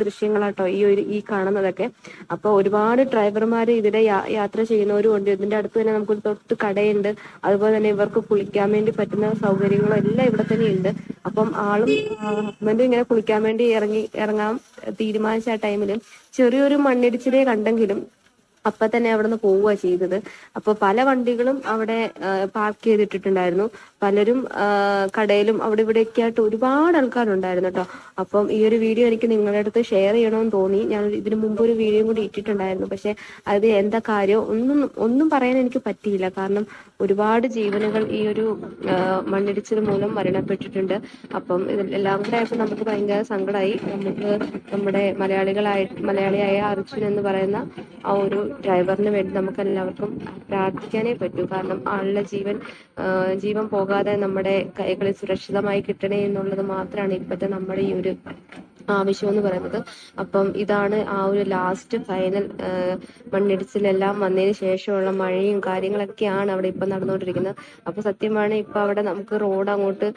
ദൃശ്യങ്ങളാട്ടോ ഈ കാണുന്നതൊക്കെ. അപ്പൊ ഒരുപാട് ഡ്രൈവർമാർ ഇതിലെ യാത്ര ചെയ്യുന്നവരും ഉണ്ട്. ഇതിന്റെ അടുത്ത് തന്നെ നമുക്കൊരു തൊട്ട് കടയുണ്ട്. അതുപോലെ തന്നെ ഇവർക്ക് കുളിക്കാൻ വേണ്ടി പറ്റുന്ന സൗകര്യങ്ങളും എല്ലാം ഇവിടെ തന്നെ ഉണ്ട്. അപ്പം ആളും ഹസ്ബൻഡും ഇങ്ങനെ കുളിക്കാൻ വേണ്ടി ഇറങ്ങാൻ തീരുമാനിച്ച ആ ടൈമില് ചെറിയൊരു മണ്ണിടിച്ചിലേ കണ്ടെങ്കിലും അപ്പൊ തന്നെ അവിടുന്ന് പോവുക ചെയ്തത്. അപ്പൊ പല വണ്ടികളും അവിടെ പാർക്ക് ചെയ്തിട്ടിട്ടുണ്ടായിരുന്നു. പലരും കടയിലും അവിടെ ഇവിടെയൊക്കെ ആയിട്ട് ഒരുപാട് ആൾക്കാരുണ്ടായിരുന്നു കേട്ടോ. അപ്പം ഈ ഒരു വീഡിയോ എനിക്ക് നിങ്ങളുടെ അടുത്ത് ഷെയർ ചെയ്യണമെന്ന് തോന്നി. ഞാൻ ഇതിനു മുമ്പ് ഒരു വീഡിയോ കൂടി ഇട്ടിട്ടുണ്ടായിരുന്നു. പക്ഷെ അത് എന്താ കാര്യം ഒന്നും പറയാൻ എനിക്ക് പറ്റിയില്ല. കാരണം ഒരുപാട് ജീവനുകൾ ഈ ഒരു മണ്ണിടിച്ചിൽ മൂലം മരണപ്പെട്ടിട്ടുണ്ട്. അപ്പം എല്ലാം കൂടെ ആയപ്പോൾ നമുക്ക് ഭയങ്കര സങ്കടമായി. നമുക്ക് നമ്മുടെ മലയാളിയായ അർജുൻ എന്ന് പറയുന്ന ആ ഒരു ഡ്രൈവറിന് വേണ്ടി നമുക്ക് എല്ലാവർക്കും പ്രാർത്ഥിക്കാനേ പറ്റൂ. കാരണം ആളുടെ ജീവൻ പോകാതെ നമ്മുടെ കൈകളിൽ സുരക്ഷിതമായി കിട്ടണേ എന്നുള്ളത് മാത്രമാണ് ഇപ്പോഴത്തെ നമ്മുടെ ഈ ഒരു ആവശ്യം എന്ന് പറയുന്നത്. അപ്പം ഇതാണ് ആ ഒരു ലാസ്റ്റ് ഫൈനൽ മണ്ണിടിച്ചിലെല്ലാം വന്നതിന് ശേഷമുള്ള മഴയും കാര്യങ്ങളൊക്കെയാണ് അവിടെ ഇപ്പം നടന്നുകൊണ്ടിരിക്കുന്നത്. അപ്പൊ സത്യമാണ് ഇപ്പൊ അവിടെ നമുക്ക് റോഡ് അങ്ങോട്ട്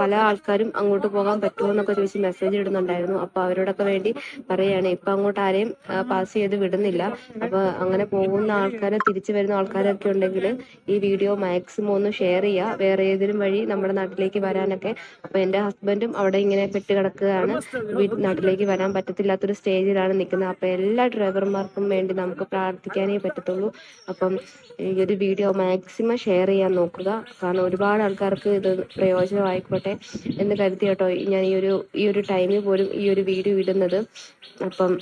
പല ആൾക്കാരും അങ്ങോട്ട് പോകാൻ പറ്റുമോ എന്നൊക്കെ ചോദിച്ച് മെസ്സേജ് ഇടുന്നുണ്ടായിരുന്നു. അപ്പൊ അവരോടൊക്കെ വേണ്ടി പറയാണ് ഇപ്പൊ അങ്ങോട്ട് ആരെയും പാസ് ചെയ്ത് വിടുന്നില്ല. അപ്പൊ അങ്ങനെ പോകുന്ന ആൾക്കാരെ തിരിച്ചു വരുന്ന ആൾക്കാരൊക്കെ ഉണ്ടെങ്കിൽ ഈ വീഡിയോ മാക്സിമം ഒന്ന് ഷെയർ ചെയ്യുക, വേറെ ഏതെങ്കിലും വഴി നമ്മുടെ നാട്ടിലേക്ക് വരാനൊക്കെ. അപ്പൊ എന്റെ ഹസ്ബൻഡും അവിടെ ഇങ്ങനെ പെട്ട് കിടക്കുകയാണ്, നാട്ടിലേക്ക് വരാൻ പറ്റത്തില്ലാത്തൊരു സ്റ്റേജിലാണ് നിൽക്കുന്നത്. അപ്പൊ എല്ലാ ഡ്രൈവർമാർക്കും വേണ്ടി നമുക്ക് പ്രാർത്ഥിക്കാനേ പറ്റത്തുള്ളൂ. അപ്പം ഈ ഒരു വീഡിയോ മാക്സിമം ഷെയർ ചെയ്യാൻ നോക്കുക. കാരണം ഒരുപാട് ആൾക്കാർക്ക് ഇത് പ്രയോജനമായിക്കോട്ടെ എന്ന് കരുതി കേട്ടോ ഞാൻ ഈ ഒരു ടൈമിൽ പോലും ഈ ഒരു വീഡിയോ ഇടുന്നത്. അപ്പം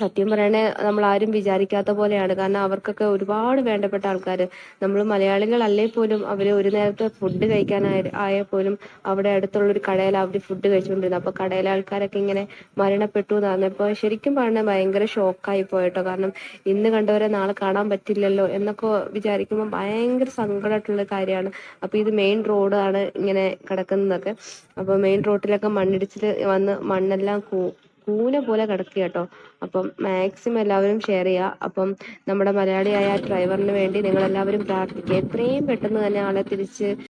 സത്യം പറയണേ നമ്മൾ ആരും വിചാരിക്കാത്ത പോലെയാണ്. കാരണം അവർക്കൊക്കെ ഒരുപാട് വേണ്ടപ്പെട്ട ആൾക്കാർ, നമ്മൾ മലയാളികളല്ലേ പോലും അവർ ഒരു നേരത്തെ ഫുഡ് ആയാൽ പോലും അവിടെ അടുത്തുള്ള ഒരു കടയിൽ അവർ ഫുഡ് കഴിച്ചുകൊണ്ടിരുന്നത്. അപ്പൊ കടയിലെ ആൾക്കാരൊക്കെ ഇങ്ങനെ മരണപ്പെട്ടു എന്നാണ്. ഇപ്പൊ ശരിക്കും പറഞ്ഞാൽ ഭയങ്കര ഷോക്കായി പോയിട്ടോ. കാരണം ഇന്ന് കണ്ടവരെ നാളെ കാണാൻ പറ്റില്ലല്ലോ എന്നൊക്കെ വിചാരിക്കുമ്പോൾ ഭയങ്കര സങ്കടമായിട്ടുള്ള കാര്യമാണ്. അപ്പൊ ഇത് മെയിൻ റോഡാണ് ഇങ്ങനെ കിടക്കുന്നതൊക്കെ. അപ്പൊ മെയിൻ റോഡിലൊക്കെ മണ്ണിടിച്ചിൽ വന്ന് മണ്ണെല്ലാം കൂന പോലെ കിടക്കുക കേട്ടോ. അപ്പം മാക്സിമം എല്ലാവരും ഷെയർ ചെയ്യുക. അപ്പം നമ്മുടെ മലയാളിയായ ഡ്രൈവറിന് വേണ്ടി നിങ്ങൾ എല്ലാവരും പ്രാർത്ഥിക്കുക. എത്രയും പെട്ടെന്ന് തന്നെ ആളെ തിരിച്ച്